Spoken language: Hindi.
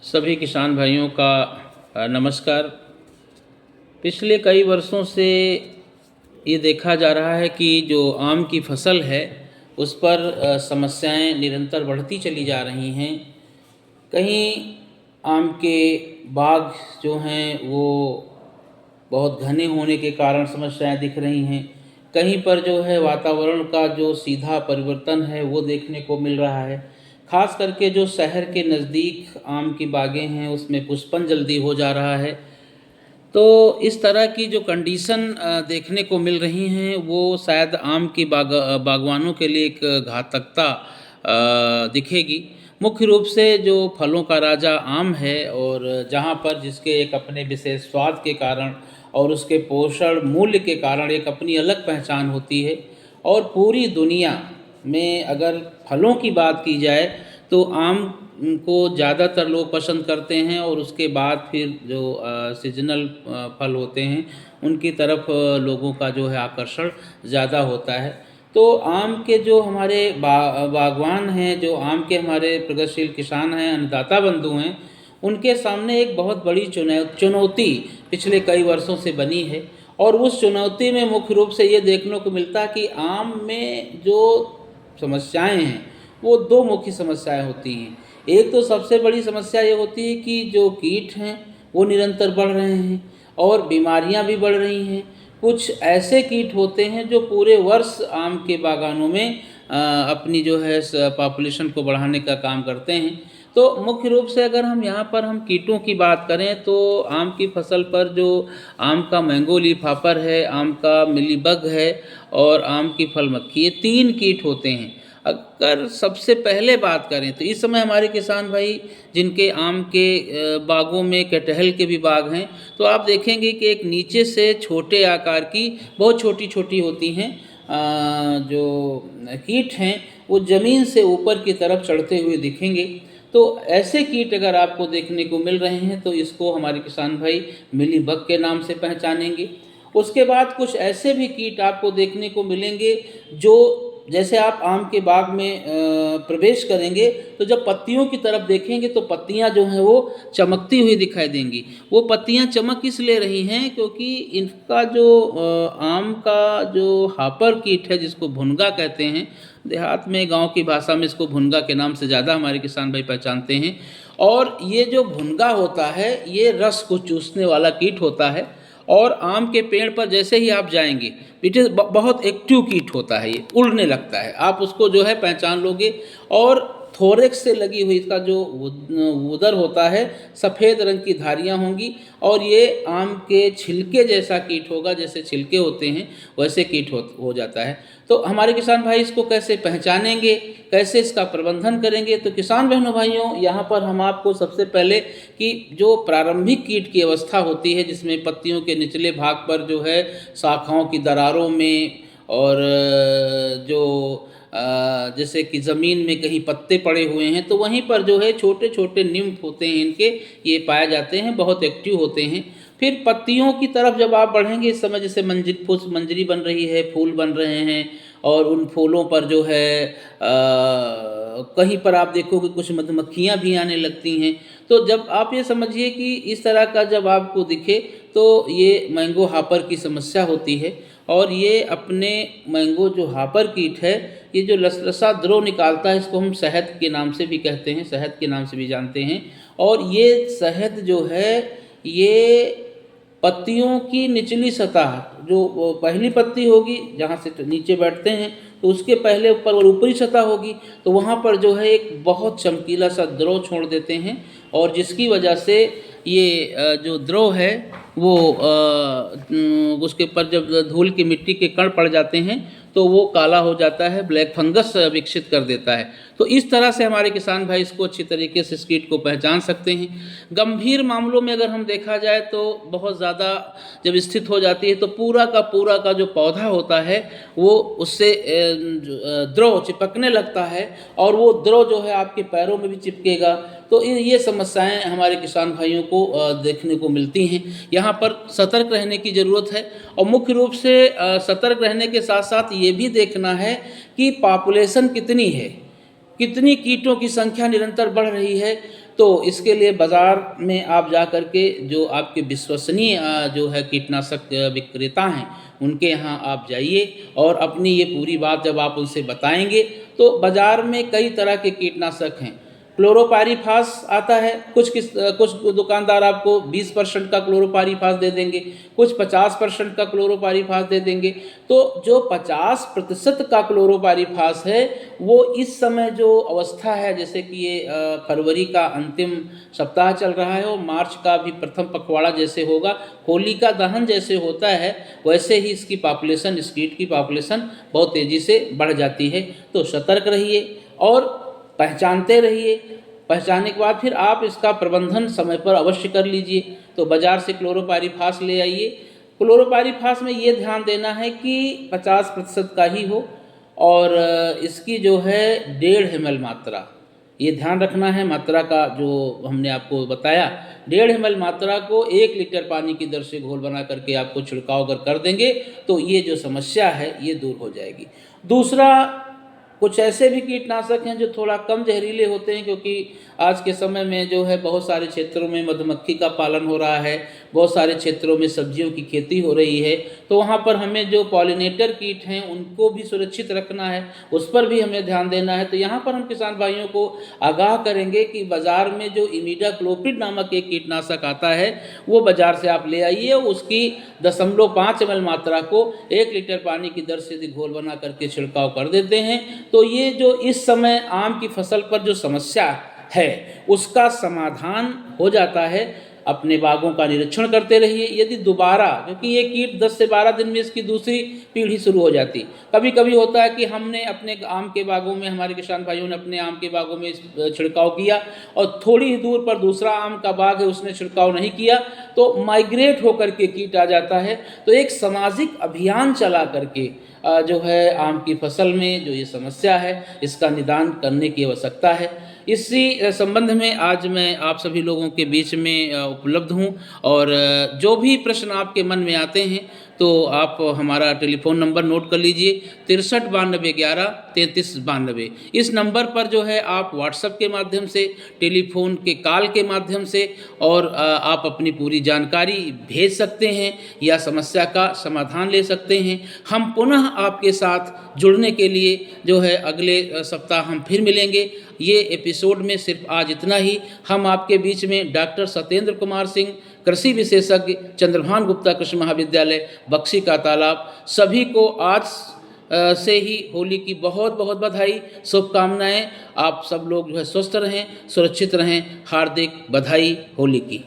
सभी किसान भाइयों का नमस्कार। पिछले कई वर्षों से ये देखा जा रहा है कि जो आम की फसल है उस पर समस्याएं निरंतर बढ़ती चली जा रही हैं। कहीं आम के बाग जो हैं वो बहुत घने होने के कारण समस्याएं दिख रही हैं। कहीं पर जो है वातावरण का जो सीधा परिवर्तन है वो देखने को मिल रहा है। खास करके जो शहर के नज़दीक आम की बागें हैं उसमें पुष्पन जल्दी हो जा रहा है। तो इस तरह की जो कंडीशन देखने को मिल रही हैं वो शायद आम की बागवानों के लिए एक घातकता दिखेगी। मुख्य रूप से जो फलों का राजा आम है और जहाँ पर जिसके एक अपने विशेष स्वाद के कारण और उसके पोषण मूल्य के कारण एक अपनी अलग पहचान होती है। और पूरी दुनिया में अगर फलों की बात की जाए तो आम को ज़्यादातर लोग पसंद करते हैं और उसके बाद फिर जो सीजनल फल होते हैं उनकी तरफ लोगों का जो है आकर्षण ज़्यादा होता है। तो आम के जो हमारे बागवान हैं, जो आम के हमारे प्रगतिशील किसान हैं, अन्नदाता बंधु हैं, उनके सामने एक बहुत बड़ी चुनौती पिछले कई वर्षों से बनी है। और उस चुनौती में मुख्य रूप से ये देखने को मिलता है कि आम में जो समस्याएं हैं वो दो मुख्य समस्याएं होती हैं। एक तो सबसे बड़ी समस्या ये होती है कि जो कीट हैं वो निरंतर बढ़ रहे हैं और बीमारियां भी बढ़ रही हैं। कुछ ऐसे कीट होते हैं जो पूरे वर्ष आम के बागानों में अपनी जो है पॉपुलेशन को बढ़ाने का काम करते हैं। तो मुख्य रूप से अगर हम कीटों की बात करें तो आम की फसल पर जो आम का मैंगो लीफ हॉपर है, आम का मिलीबग है और आम की फल मक्खी, ये 3 कीट होते हैं। अगर सबसे पहले बात करें तो इस समय हमारे किसान भाई जिनके आम के बागों में कटहल के भी बाग हैं तो आप देखेंगे कि एक नीचे से छोटे आकार की बहुत छोटी छोटी होती हैं जो कीट हैं वो ज़मीन से ऊपर की तरफ चढ़ते हुए दिखेंगे। तो ऐसे कीट अगर आपको देखने को मिल रहे हैं तो इसको हमारे किसान भाई मिलीबग के नाम से पहचानेंगे। उसके बाद कुछ ऐसे भी कीट आपको देखने को मिलेंगे जो जैसे आप आम के बाग में प्रवेश करेंगे तो जब पत्तियों की तरफ देखेंगे तो पत्तियां जो हैं वो चमकती हुई दिखाई देंगी। वो पत्तियां चमक इस ले रही हैं क्योंकि इनका जो आम का जो हापर कीट है जिसको भुनगा कहते हैं, देहात में गांव की भाषा में इसको भुनगा के नाम से ज़्यादा हमारे किसान भाई पहचानते हैं। और ये जो भुनगा होता है ये रस को चूसने वाला कीट होता है और आम के पेड़ पर जैसे ही आप जाएंगे इट इज़ बहुत एक्टिव कीट होता है, ये उड़ने लगता है, आप उसको जो है पहचान लोगे। और थोरेक्स से लगी हुई इसका जो उदर होता है सफ़ेद रंग की धारियां होंगी और ये आम के छिलके जैसा कीट होगा, जैसे छिलके होते हैं वैसे कीट हो जाता है। तो हमारे किसान भाई इसको कैसे पहचानेंगे, कैसे इसका प्रबंधन करेंगे? तो किसान बहनों भाइयों यहाँ पर हम आपको सबसे पहले कि जो प्रारंभिक कीट की अवस्था होती है जिसमें पत्तियों के निचले भाग पर जो है शाखाओं की दरारों में और जो जैसे कि ज़मीन में कहीं पत्ते पड़े हुए हैं तो वहीं पर जो है छोटे छोटे निम्फ होते हैं इनके, ये पाए जाते हैं, बहुत एक्टिव होते हैं। फिर पत्तियों की तरफ जब आप बढ़ेंगे इस समय जैसे मंजरी बन रही है, फूल बन रहे हैं और उन फूलों पर जो है कहीं पर आप देखोगे कुछ मधुमक्खियाँ भी आने लगती हैं। तो जब आप ये समझिए कि इस तरह का जब आपको दिखे तो ये मैंगो हापर की समस्या होती है। और ये अपने मैंगो जो हापर कीट है ये जो लसलसा द्रव निकालता है इसको हम शहद के नाम से भी कहते हैं, शहद के नाम से भी जानते हैं। और ये शहद जो है ये पत्तियों की निचली सतह जो पहली पत्ती होगी जहाँ से नीचे बैठते हैं तो उसके पहले ऊपर और ऊपरी सतह होगी तो वहाँ पर जो है एक बहुत चमकीला सा द्रव छोड़ देते हैं और जिसकी वजह से ये जो द्रव है वो उसके ऊपर जब धूल की मिट्टी के कण पड़ जाते हैं तो वो काला हो जाता है, ब्लैक फंगस विकसित कर देता है। तो इस तरह से हमारे किसान भाई इसको अच्छी तरीके से इस कीट को पहचान सकते हैं। गंभीर मामलों में अगर हम देखा जाए तो बहुत ज़्यादा जब स्थित हो जाती है तो पूरा का जो पौधा होता है वो उससे द्रव चिपकने लगता है और वो द्रव जो है आपके पैरों में भी चिपकेगा। तो ये समस्याएं हमारे किसान भाइयों को देखने को मिलती हैं। यहाँ पर सतर्क रहने की ज़रूरत है और मुख्य रूप से सतर्क रहने के साथ साथ ये भी देखना है कि पॉपुलेशन कितनी है, कितनी कीटों की संख्या निरंतर बढ़ रही है। तो इसके लिए बाज़ार में आप जा कर के जो आपके विश्वसनीय जो है कीटनाशक विक्रेता हैं उनके यहाँ आप जाइए और अपनी ये पूरी बात जब आप उनसे बताएंगे तो बाज़ार में कई तरह के कीटनाशक हैं। क्लोरोपाइरीफास आता है, कुछ दुकानदार आपको 20% का क्लोरोपाइरीफास दे देंगे, कुछ 50% का क्लोरोपाइरीफास दे देंगे। तो जो 50% का क्लोरोपाइरीफास है वो इस समय जो अवस्था है, जैसे कि ये फरवरी का अंतिम सप्ताह चल रहा है और मार्च का भी प्रथम पखवाड़ा जैसे होगा, होलिका दहन जैसे होता है, वैसे ही इसकी पॉपुलेशन, इस कीट की पॉपुलेशन बहुत तेज़ी से बढ़ जाती है। तो सतर्क रहिए और पहचानते रहिए। पहचानने के बाद फिर आप इसका प्रबंधन समय पर अवश्य कर लीजिए। तो बाज़ार से क्लोरोपाइरीफास ले आइए। क्लोरोपाइरीफास में ये ध्यान देना है कि 50% का ही हो और इसकी जो है 1.5 ml मात्रा, ये ध्यान रखना है। मात्रा का जो हमने आपको बताया, 1.5 ml मात्रा को 1 लीटर पानी की दर से घोल बना करके आपको छिड़काव अगर कर देंगे तो ये जो समस्या है ये दूर हो जाएगी। दूसरा, कुछ ऐसे भी कीटनाशक हैं जो थोड़ा कम जहरीले होते हैं, क्योंकि आज के समय में जो है बहुत सारे क्षेत्रों में मधुमक्खी का पालन हो रहा है, बहुत सारे क्षेत्रों में सब्जियों की खेती हो रही है, तो वहाँ पर हमें जो पॉलिनेटर कीट हैं उनको भी सुरक्षित रखना है, उस पर भी हमें ध्यान देना है। तो यहाँ पर हम किसान भाइयों को आगाह करेंगे कि बाज़ार में जो इमिडाक्लोप्रिड नामक एक कीटनाशक आता है वो बाज़ार से आप ले आइए, उसकी 0.5 ml मात्रा को 1 लीटर पानी की दर से घोल बना करके छिड़काव कर देते हैं। तो ये जो इस समय आम की फसल पर जो समस्या है उसका समाधान हो जाता है। अपने बागों का निरीक्षण करते रहिए। यदि दोबारा, क्योंकि ये कीट 10 से 12 दिन में इसकी दूसरी पीढ़ी शुरू हो जाती, कभी कभी होता है कि हमने अपने आम के बागों में, हमारे किसान भाइयों ने अपने आम के बागों में छिड़काव किया और थोड़ी ही दूर पर दूसरा आम का बाग है उसने छिड़काव नहीं किया, तो माइग्रेट होकर के कीट आ जाता है। तो एक सामाजिक अभियान चला करके जो है आम की फसल में जो ये समस्या है इसका निदान करने की आवश्यकता है। इसी संबंध में आज मैं आप सभी लोगों के बीच में उपलब्ध हूँ और जो भी प्रश्न आपके मन में आते हैं तो आप हमारा टेलीफोन नंबर नोट कर लीजिए 63 92 11 33 92। इस नंबर पर जो है आप व्हाट्सएप के माध्यम से, टेलीफोन के कॉल के माध्यम से और आप अपनी पूरी जानकारी भेज सकते हैं या समस्या का समाधान ले सकते हैं। हम पुनः आपके साथ जुड़ने के लिए जो है अगले सप्ताह हम फिर मिलेंगे। ये एपिसोड में सिर्फ आज इतना ही। हम आपके बीच में डॉक्टर सत्येंद्र कुमार सिंह, कृषि विशेषज्ञ, चंद्रभान गुप्ता कृषि महाविद्यालय, बक्सी का तालाब, सभी को आज से ही होली की बहुत बहुत बधाई, शुभकामनाएं। आप सब लोग जो है स्वस्थ रहें, सुरक्षित रहें। हार्दिक बधाई होली की।